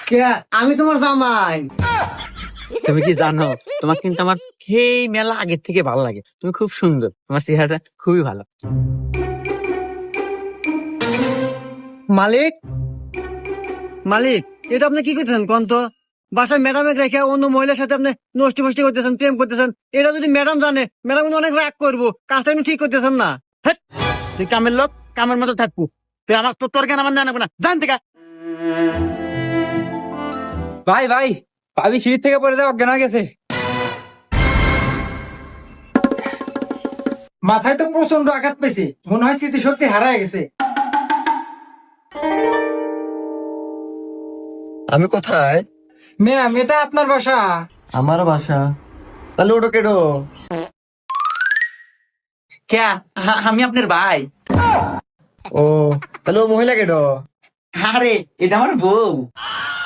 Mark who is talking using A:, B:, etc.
A: কে? আমি তোমার জামাই।
B: তুমি কি জানো, তোমার কিন্তু আমার সেই মেলা আগের থেকে ভালো লাগে। তুমি খুব সুন্দর, তোমার চেহারাটা খুবই ভালো।
A: মালিক, মালিক, এটা আপনি কি করতেছেন কোন তো? বাসায় ম্যাডামে রেখে অন্য মহিলার সাথে আপনি নষ্টি ফষ্টি করতেছেন, প্রেম করতেছেন। এটা যদি ম্যাডাম জানে, ম্যাডাম কিন্তু অনেক রাগ করবো। কাজটা কিন্তু ঠিক করতেছেন না।
B: হেৎ, তুই কামের লোক, কামের মতো থাকবো। তুই আমার তোর জ্ঞান আমার নেওয়া না, জান থেকে।
C: ভাই ভাই, ভাবি সিঁড়ি থেকে পড়ে দেওয়া অজ্ঞান হয়ে গেছে। মাথায় তো প্রচন্ড আঘাত পেয়েছে, মনে হয় স্মৃতিশক্তি হারায় গেছে।
A: আমি কোথায়?
C: ম্যাম, এটা আপনার বাসা?
A: আমার বাসা। তাহলে ওটা কেডো?
B: কে? আমি আপনার ভাই।
A: ও, তাহলে ও মহিলা কেডো?
B: আরে, এটা আমার বউ।